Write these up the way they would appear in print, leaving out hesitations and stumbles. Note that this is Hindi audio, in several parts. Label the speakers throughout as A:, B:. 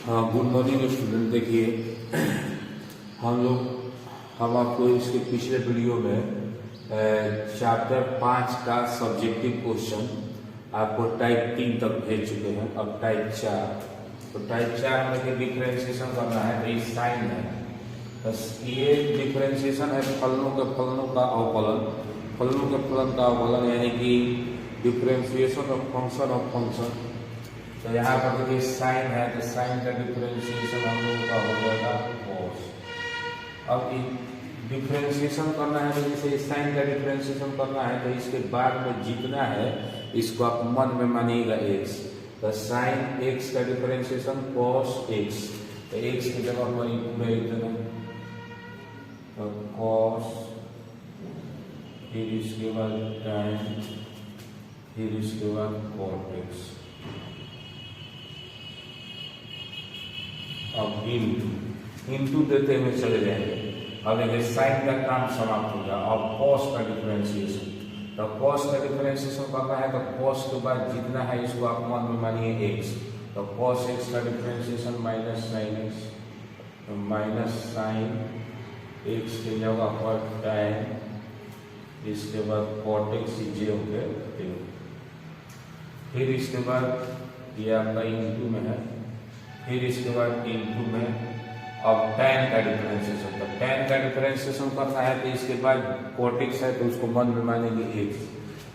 A: हाँ, गुड मॉर्निंग स्टूडेंट। देखिए हम आपको इसके पिछले वीडियो में चैप्टर 5 का सब्जेक्टिव क्वेश्चन आपको टाइप 3 तक भेज चुके हैं। अब टाइप 4, तो टाइप 4 में देखिए डिफ्रेंशिएशन करना है। तो ये साइन है, बस ये डिफ्रेंशिएशन है फलनों का अवकलन, फलनों के फलन का अवकलन, यानी कि डिफ्रेंशिएशन ऑफ फंक्शन। तो यहाँ पर देखिए साइन है, तो साइन का डिफरेंशिएशन हम लोगों का हो जाएगा कॉस। अब डिफरेंशिएशन करना है, तो जैसे साइन का डिफरेंशिएशन करना है, तो इसके बाद में जितना है इसको आप मन में मानिएगा एक्स। तो साइन एक्स का डिफरेंशिएशन कॉस एक्स, तो एक्स की जगह पर पूरा इतना तो कॉस, फिर इसके बाद टाइन, फिर इसके बाद कॉट एक्स। अब इंटू देते हुए चले जाएंगे। अब देखिए साइन का काम समाप्त हो गया। अब कॉस का डिफरेंशिएशन, तो कॉस का डिफरेंशिएशन करना है, तो कॉस के बाद जितना है इसको आप मन में मानिए एक्स। तो कॉस एक्स का डिफरेंशिएशन माइनस साइन एक्स, तो माइनस साइन एक्स की जगह पर टाइन, इसके बाद कॉट एक्स जे हो गया। फिर इसके बाद ये आपका इंटू में है, फिर इसके बाद इंटू में अब tan का डिफरेंशिएशन। तो tan का डिफरेंशिएशन करना है, तो इसके बाद cot x है, तो उसको मन में मानेंगे x।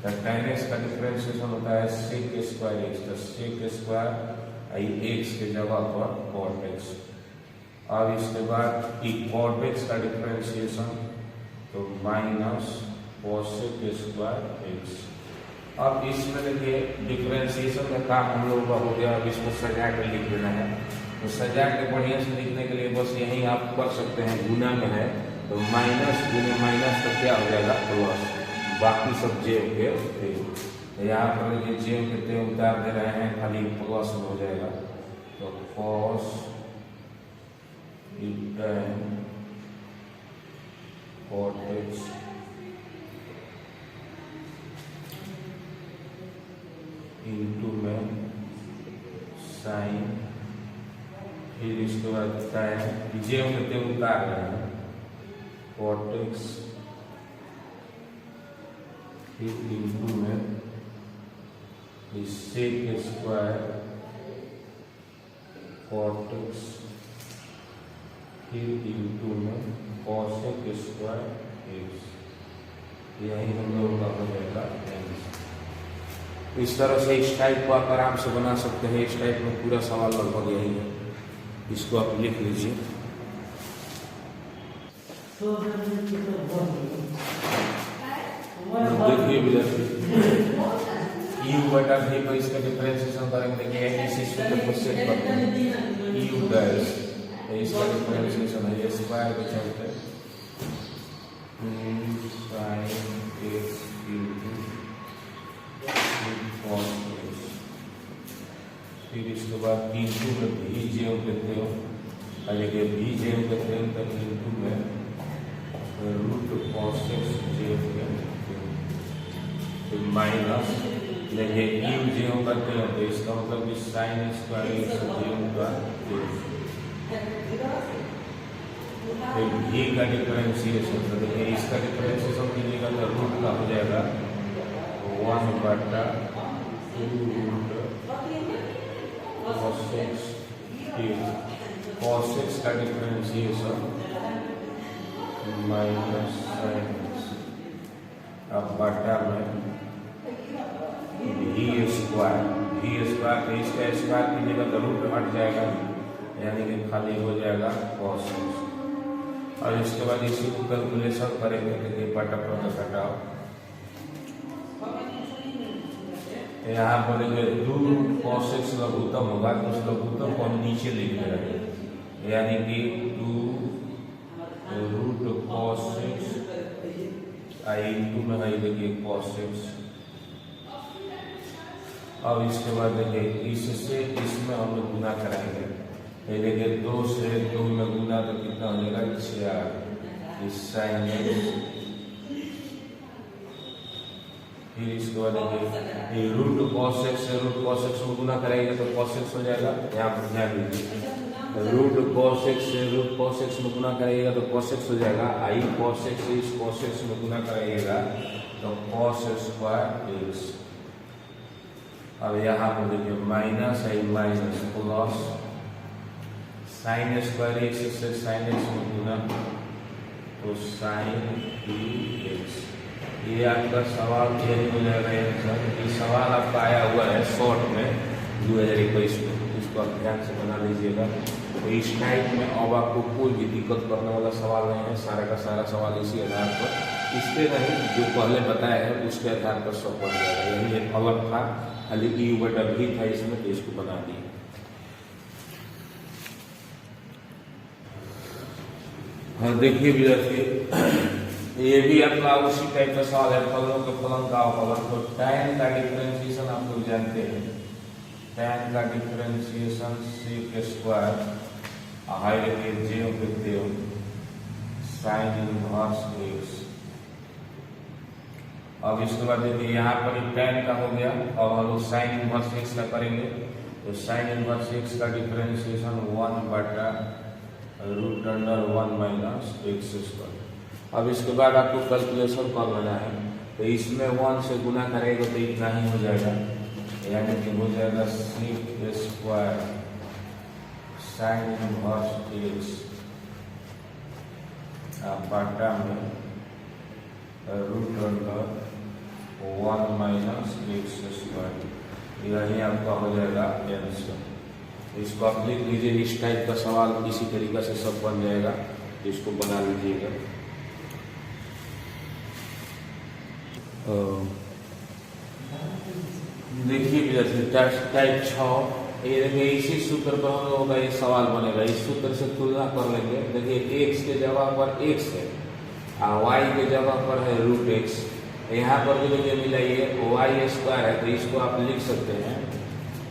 A: तो tan x का डिफरेंशिएशन होता है sec स्क्वायर x, तो sec स्क्वायर x के जगह पर cot x। अब इसके बाद cot x का डिफरेंशिएशन, तो माइनस cosec स्क्वायर x। अब इसमें देखिए डिफरेंशिएशन का काम हम लोगों का हो गया। अब इसको सजा के लिख देना है। तो सजा के बढ़िया से लिखने के लिए बस यही आप कर सकते हैं, गुना में है तो माइनस गुने माइनस तो क्या हो जाएगा प्लस, बाकी सब जे के थे। तो यहाँ पर देखिए जे के थे उतार दे रहे हैं, खाली प्लस में हो जाएगा। तो कॉस कॉट एक्स इंटू में साइन, फिर इसके बाद टाइन, जे होते उतार रहे हैं कॉट एक्स, फिर इंटू में सेक स्क्वायर कॉट एक्स, फिर इंटू में कॉसेक स्क्वायर एक्स। यही हम लोगों का हो जाएगा। इस तरह से इस टाइप को आप आराम से बना सकते हैं। इस टाइप में पूरा सवाल लगभग यही है, इसको आप लिख लीजिए। देखिए यू बटा भी को इसका डिफरेंशिएशन करेंगे। देखिए इसी सूत्र को सेट करते हैं, यू डैश इसका डिफरेंशिएशन है स्क्वायर के चलते साइन एक्स इंटू फिर इसके बाद इंटू में भी जे देते हो, अगर भी जे देते हो तो इंटू में रूट कॉस एक्स जे फिर माइनस देखिए यू जे करते हो, तो इसका मतलब कि साइन स्क्वायर एक्स जे होगा। फिर भी का डिफरेंशिएशन, तो देखिए इसका डिफरेंशिएशन कीजिएगा तो रूट का हो जाएगा 1 बटा 2 रूट cos x, फिर cos x का डिफरेंशिएशन माइनस साइन x, अब बटा में भी स्क्वायर, तो इसका स्क्वायर कीजिएगा तो रूट हट जाएगा, यानी कि खाली हो जाएगा cos x। और इसके बाद इसी को कैलकुलेशन करेंगे, देखिए बटा पर घटाओ, यहाँ पर दो रूट कॉस एक्स लघुत्तम होगा, तो उस लघुत्तम को हम नीचे लिख दे रहे हैं, यानी कि 2 रूट कॉस एक्स आई इंटू में है देखिए कॉस एक्स। अब इसके बाद देखिए इससे इसमें हम लोग गुना कराएंगे। ये देखिए 2 से 2 में गुना तो कितना हो जाएगा 6, इस साइन एक्स फिर इसके बाद देखिए रूट cos x से रूट cos x को गुना करेंगे तो cos x हो जाएगा। यहाँ पर ध्यान दीजिए, रूट cos x से रूट cos x में गुना करेगा तो cos x हो जाएगा। आई cos x से इस cos x में गुना करेगा तो cos स्क्वायर x। अब यहाँ पर देखिए minus I minus plus sine square x से साइन x में गुना तो साइन x। ये आपका सवाल यही हो जाएगा आंसर। ये सवाल आपका आया हुआ है शॉर्ट में 2021 में, इसको आप ध्यान से बना लीजिएगा। तो इस टाइप में अब आपको कोई भी दिक्कत करने वाला सवाल नहीं है, सारा का सारा सवाल इसी आधार पर, इसके नहीं जो पहले बताया है उसके आधार पर सब बन जाएगा। यही एक अलग था, खाली यू बटा भी था इसमें, तो इसको बना दिए। हाँ देखिए विद्यार्थी, ये भी आपका उसी टाइप का सवाल है, फलों के फलन का अवकलन। तो tan का डिफरेंशिएशन आप लोग जानते हैं, tan का डिफरेंशिएशन sec स्क्वायर हाई रखिए जे लिखते हो साइन इनवर्स x। अब इसके बाद देखिए यहाँ पर tan का हो गया, अब हम लोग साइन इनवर्स x का करेंगे। तो साइन इनवर्स x का डिफरेंशिएशन 1 बटा root under 1 minus x square. अब इसके बाद आपको कैलकुलेशन कर लेना है, तो इसमें 1 से गुना करेगा तो इतना ही हो जाएगा, यानी कि हो जाएगा sec square sine inverse x बटा में root under 1 minus x square. यही आपका हो जाएगा आंसर। इसको आप लिख लीजिए, इस टाइप का सवाल इसी तरीके से सब बन जाएगा, इसको बना लीजिएगा। देखिए विद्यार्थी टाइप 6, ये देखिए इसी सूत्र पर हम लोगों का ये सवाल बनेगा। इस सूत्र से तुलना कर लेंगे। देखिए x के जगह पर x है और y के जगह पर है रूट x। यहाँ पर भी देखिए मिला ये y स्क्वायर है, तो इसको आप लिख सकते हैं,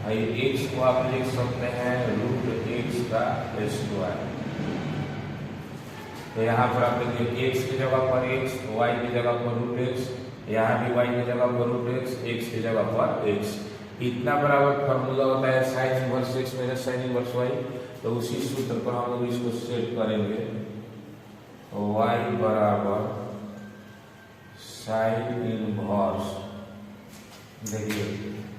A: x को आप लिख सकते हैं रूट x का स्क्वायर। तो यहाँ पर आप देखिए x की जगह पर x, y की जगह पर रूट x, यहाँ भी y की जगह पर रूट x की जगह पर x। इतना बराबर फॉर्मूला होता है sine inverse x minus sine inverse y। तो उसी सूत्र पर हम लोग इसको सेट करेंगे, y बराबर साइन इनवर्स, देखिए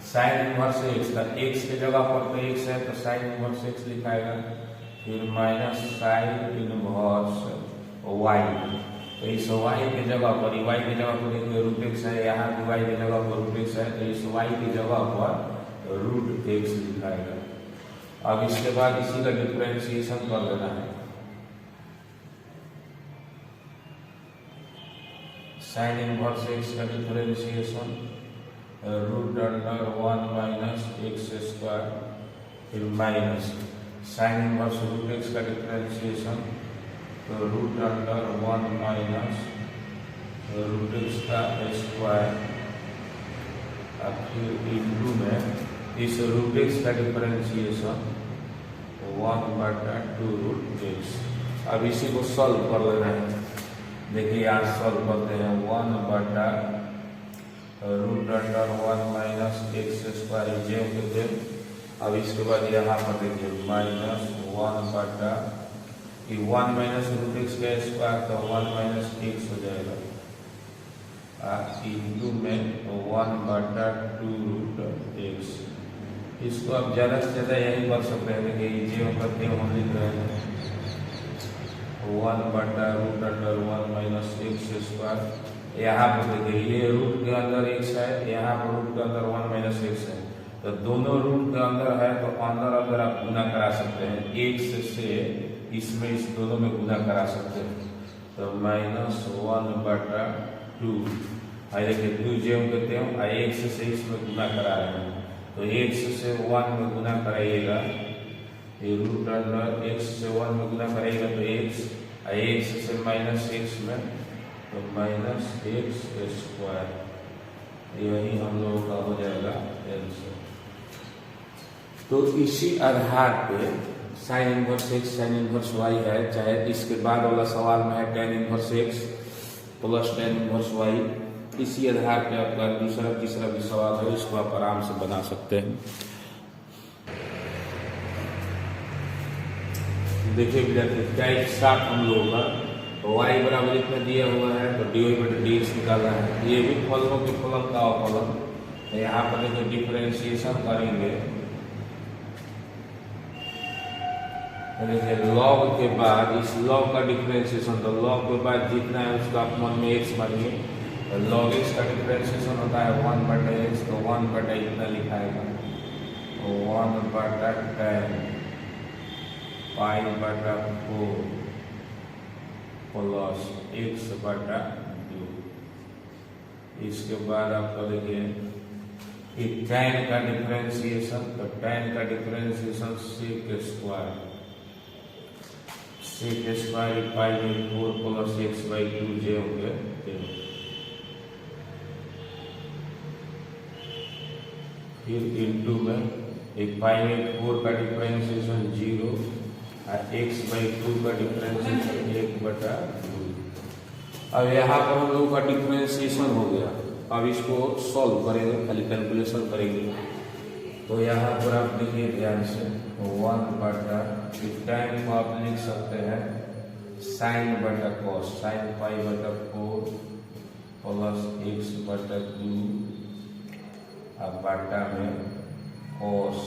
A: साइन इनवर्स x का x के जगह पर तो x है तो साइन इनवर्स x लिखाएगा, फिर माइनस साइन इनवर्स y। तो इस y की जगह पर y की जगह पर देखिए रूट x है, यहाँ भी y की जगह पर रूट x है, तो इस y की जगह पर रूट x लिखाएगा। अब इसके बाद इसी का डिफरेंशिएशन कर देना है। साइन इनवर्स x का differentiation root under 1 minus x square, फिर minus sine inverse root x का डिफरेंशिएशन तो root under 1 minus root x का स्क्वायर, फिर इंटू में इस रूट x का डिफरेंशिएशन 1 बटा 2 रूट x। अब इसी को सॉल्व कर लेना है। देखिए यहाँ सॉल्व करते हैं, 1 बटा root under 1 minus x square जे होते। अब इसके बाद यहाँ पर देखिए माइनस 1 बटा 1 माइनस रूट x का स्क्वायर तो 1 माइनस x हो जाएगा, इंटू में 1 बटा 2 रूट x। इसको आप ज़्यादा से ज़्यादा यही कर सकते हैं कि जे करते हम लिख रहे हैं 1 बटा root under 1 minus x square. यहाँ पर देखिए ये रूट के अंदर x है, यहाँ पर रूट के अंदर 1 माइनस x है, तो दोनों रूट के अंदर है तो अंदर अंदर आप गुना करा सकते हैं, x से इसमें इस दोनों में गुना करा सकते हैं। तो माइनस 1 बटा 2, देखिए 2 जे कहते हैं, x से इसमें गुना करा रहे हैं, तो x से 1 में गुना कराइएगा, ये रूट अंडर x से 1 में गुना करेगा तो x से माइनस x में तो माइनस x स्क्वायर। यही हम लोगों का हो जाएगा आंसर। तो इसी आधार पे sign inverse x sine inverse y है, चाहे इसके बाद वाला सवाल में है tan inverse x plus tan inverse y, इसी आधार पे आपका दूसरा तीसरा भी सवाल है, इसको आप आराम से बना सकते हैं। देखिए विद्यार्थी, टाइप 7 हम लोगों का y बराबर इतना दिया हुआ है तो dy/dx निकालना है। ये भी फलनों के फलन का अवकलन, तो यहाँ पर देखिए डिफरेंशिएशन करेंगे। देखिए लॉग के बाद इस लॉग का डिफरेंशिएशन, तो लॉग के बाद जितना है उसका आप मन में x मानिए, तो लॉग x का डिफरेंशिएशन होता है 1/x, तो 1 इतना लिखाएगा, तो 1/10 π/4 प्लस x/2। इसके बाद आपका देखिए tan का डिफरेंशिएशन, तो tan का डिफरेंशिएशन sec² π/4 प्लस x/2 जे हो गया। फिर इंटू में एक π/4 का डिफरेंशिएशन 0 और x/2 का डिफरेंशिएशन 1/2। अब यहाँ पर हम लोग का डिफरेंशिएशन हो गया। अब इसको सॉल्व करेंगे, खाली कैलकुलेशन करेंगे। तो यहाँ पर आप देखिए ध्यान से 1/tan को आप लिख सकते हैं sin/cos, sin π/4 प्लस x/2 अब बाटा में cos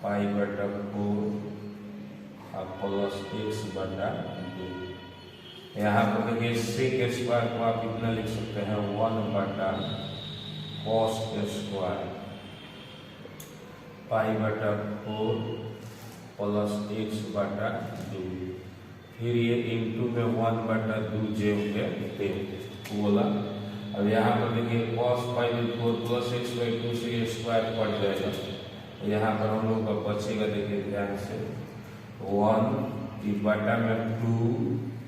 A: π/4 अब प्लस x/2। यहाँ पर देखिए sec² को आप इतना लिख सकते हैं 1/cos² π/4 प्लस x/2। फिर ये इंटू में 1/2 जे हो गया बोला। अब यहाँ पर देखिए cos π/4 प्लस x/2 से ये स्क्वायर पड़ जाएगा। यहाँ पर हम लोग का बचेगा, देखिए ध्यान से 1 बटा में 2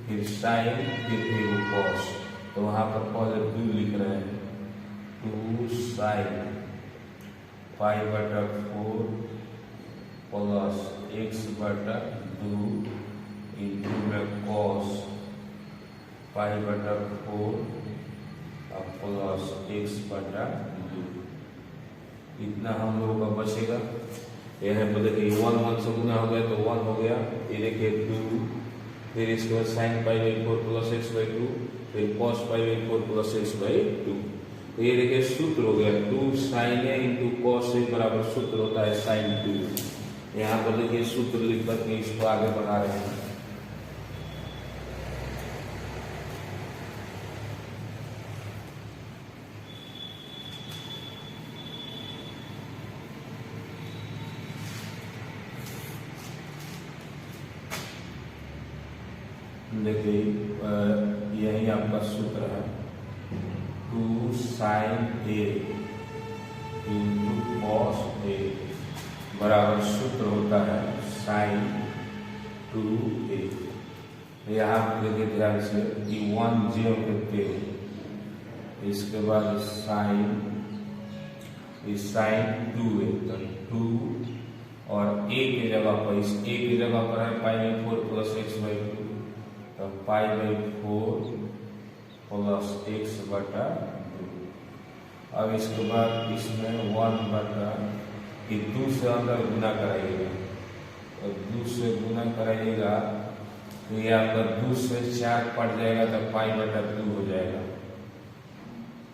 A: फिर साइन फिर cos, तो वहाँ पर पहले 2 लिख रहे हैं, 2 sin π/4 प्लस x/2 इंटू में cos π/4 प्लस x/2। इतना हम लोगों का बचेगा। यह पर देखिए 1 से गुना हो गया तो 1 हो गया, ये देखिए 2, फिर इसके बाद sin π/4 प्लस x/2, फिर cos π/4 प्लस x/2। तो ये देखिए सूत्र हो गया 2 sin a into cos a बराबर सूत्र होता है sin 2। यहाँ पर देखिए सूत्र लिख करके इसको आगे बढ़ा रहे हैं। देखिए यही आपका सूत्र है 2 sin a into cos a बराबर सूत्र होता है sin 2a। यहाँ देखिए ध्यान से कि 1 जे होते, इसके बाद sin 2a, तो 2 और a की जगह पर, इस a की जगह पर है π/4 प्लस x/2, तो π/4 प्लस x/2। अब इसके बाद इसमें 1/2 से अंदर गुना कराइएगा, तो 2 से गुना कराइएगा तो ये आपका 2 से 4 पड़ जाएगा तो π/2 हो जाएगा।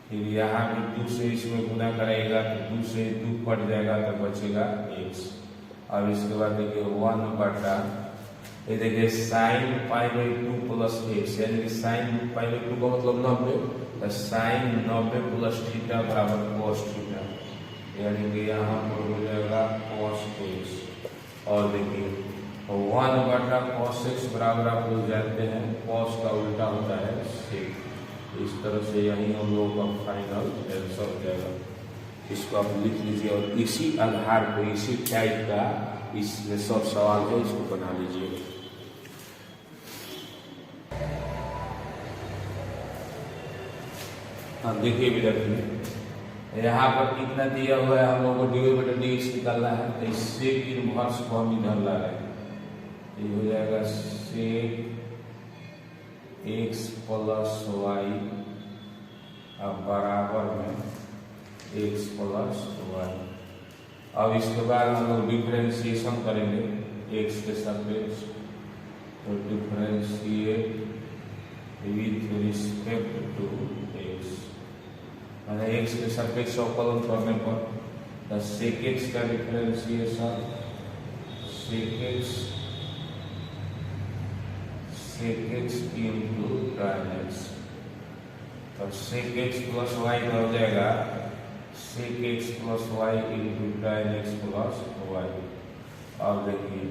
A: फिर यहाँ भी 2 से इसमें गुना कराइएगा तो 2 से 2 पड़ जाएगा तो बचेगा x। अब इसके बाद देखिए 1/, ये देखिए sin π/2 प्लस x, यानी कि sin π/2 का मतलब 90, तो sin 90 प्लस थीटा बराबर cos थीटा, यानी कि यहाँ पर हो जाएगा cos x। और देखिए 1/cos x बराबर आप लोग जानते हैं cos का उल्टा होता है sec। इस तरह से यही हम लोगों का फाइनल आंसर हो जाएगा। इसको आप लिख लीजिए और इसी आधार पर इसी टाइप का इसमें सब सवाल है, इसको बना लीजिए। हाँ देखिए विद्यार्थी, यहाँ पर कितना दिया हुआ है, हम लोग को dy/dx निकालना है, तो इससे इनवर्स को हम इधर ला रहे हैं, ये हो जाएगा sec x प्लस y अब बराबर में x प्लस वाई। अब इसके बाद हम लोग डिफरेंशिएशन करेंगे x के सापेक्ष, तो differentiate with respect to x, मैंने x के सापेक्ष अवकलन करने पर sec x का differentiation sec x into tan x, तो sec x प्लस वाई हो जाएगा sec x plus y into tan x plus y. अब देखिए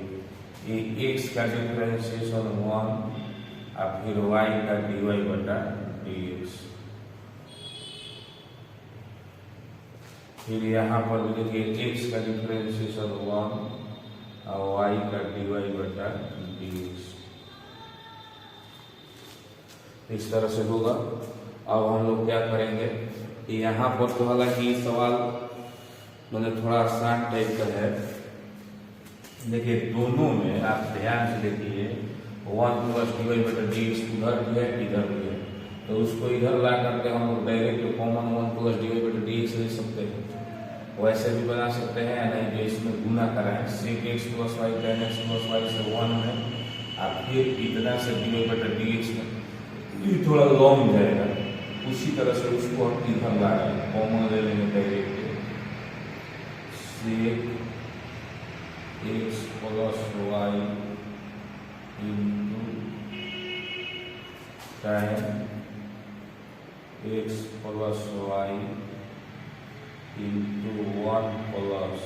A: ये x का डिफरेंशिएशन 1 और फिर y का dy बटा dx, फिर यहाँ पर देखिए x का डिफरेंशिएशन 1 और y का dy बटा dx, इस तरह से होगा। अब हम लोग क्या करेंगे, यहाँ पर तो हालांकि ये सवाल मतलब थोड़ा आसान टाइप का है, देखिए दोनों में आप ध्यान से देखिए 1 प्लस dy बटा dx उधर भी है इधर भी है, तो उसको इधर ला करके हम लोग डायरेक्ट कॉमन 1 प्लस dy बटा dx ले सकते हैं, वैसे भी बना सकते हैं या नहीं, जो इसमें गुना कराएं sec x plus y tan x plus y से 1 में, और फिर इतना से dy बटा dx में ये थोड़ा लॉन्ग जाएगा, उसी तरह से उसको हम इधर ला रहे हैं, कॉमन ले लेंगे direct sec x plus y into tan x plus y into 1 plus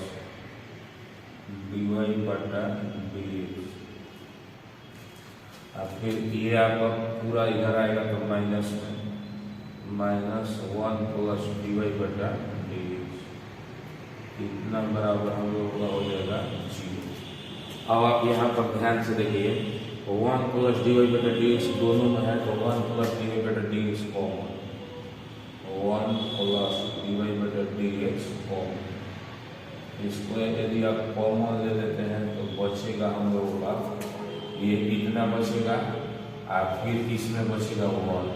A: dy बटा dx, और फिर ये आपका पूरा इधर आएगा तो माइनस में माइनस 1 प्लस dy बटा dx, इतना बराबर हम लोग का हो जाएगा 0। अब आप यहाँ पर ध्यान से देखिए 1 प्लस dy बटा dx दोनों में है, तो 1 प्लस dy बटा dx कॉमन, 1 प्लस dy बटा dx कॉमन, इसको यदि आप कॉमन ले लेते हैं तो बचेगा हम लोगों का ये इतना बचेगा, और फिर इसमें बचेगा 1,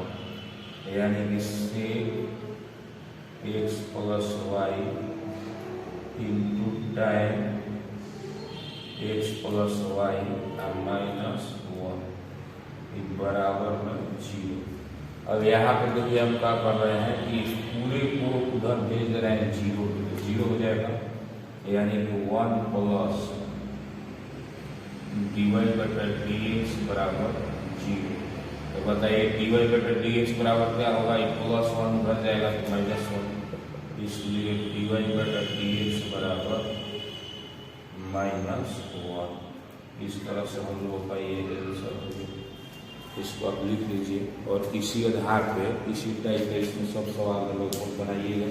A: यानी कि sec x plus y into tan x plus y minus 1 बराबर में 0। अब यहाँ पर देखिए हम क्या कर रहे हैं कि इस पूरे को उधर भेज रहे हैं 0 हो जाएगा, यानी कि 1 प्लस dy बटा dx बराबर 0। तो बताइए dy बटा dx बराबर क्या होगा, ये प्लस 1 उधर जाएगा तो माइनस 1, इसलिए dy बटा dx बराबर माइनस 1। इस तरह से हम लोगों का ये आंसर होगा, इसको आप लिख लीजिए और इसी आधार पे इसी टाइप के इसमें सब सवाल लोग बनाइएगा।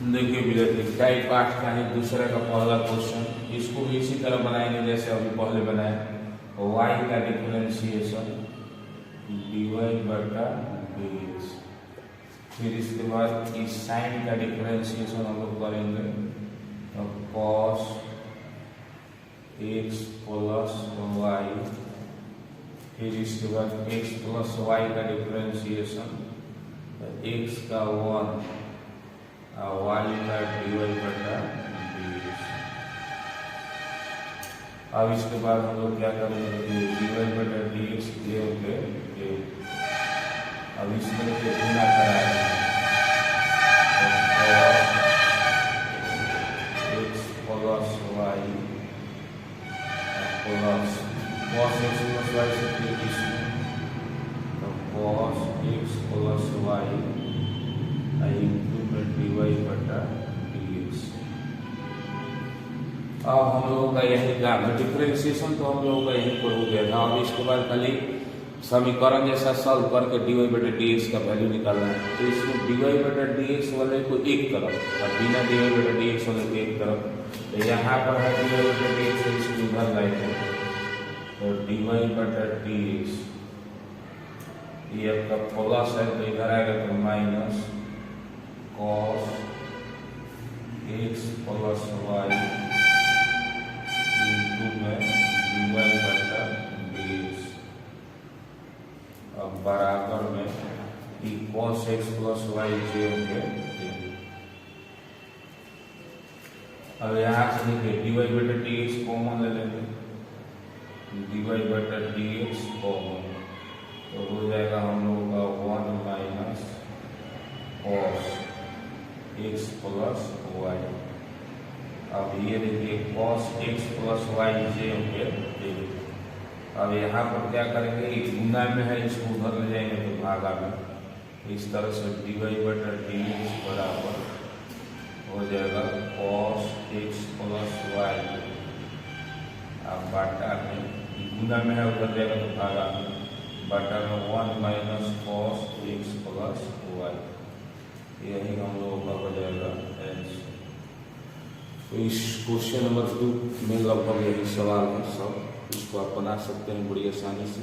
A: देखिए विद्यार्थी टाइप 8 का है दूसरा का पहला क्वेश्चन, इसको भी इसी तरह बनाएंगे जैसे अभी पहले बनाए, y का डिफरेंशिएशन dy बटा dx, फिर इसके बाद इस साइन का डिफरेंशिएशन हम लोग करेंगे तो cos x प्लस वाई, फिर इसके बाद x प्लस वाई का डिफरेंशिएशन x का 1 वाई का dy बटा dx। अब इसके बाद हम लोग क्या करेंगे कि dy बटा dx ले होंगे, अब इसमें गुना कराएंगे तो x plus y plus cos x plus y से फिर इसमें तो cos x plus y into dy बटा dx। अब हम लोगों का यही काम है, डिफरेंशिएशन तो हम लोगों का यहीं पर हो गया था। अब इसके बाद खाली समीकरण जैसा सॉल्व करके dy बटा dx का वैल्यू निकालना है, तो इसमें dy बटा dx वाले को एक तरफ और बिना dy बटा dx वाले को एक तरफ, तो यहाँ पर है dy बटा dx इसको इधर लाएंगे तो dy बटा dx ये आपका प्लस है तो इधर आएगा तो minus cos x plus y into में dy बटा cos x प्लस वाई जे होंगे। अब यहाँ से देखिए dy बटा dx कॉमन ले लेंगे, dy बटा dx कॉमन, तो हो जाएगा हम लोगों का 1 minus cos x plus y. अब ये देखिए cos x प्लस वाई जे होंगे। अब यहाँ पर क्या करेंगे, गुना में है, इसको उधर ले जाएंगे तो भागा में, इस तरह से dy बटा dx बराबर हो जाएगा cos x प्लस वाई। अब बाटा में गुना में है, उधर जाएगा तो भागा में, बाटा में 1 minus cos x plus y. यही हम लोगों का हो जाएगा आंसर। तो इस क्वेश्चन नंबर 2 में लगभग यही सवाल है सब, इसको आप बना सकते हैं बड़ी आसानी से।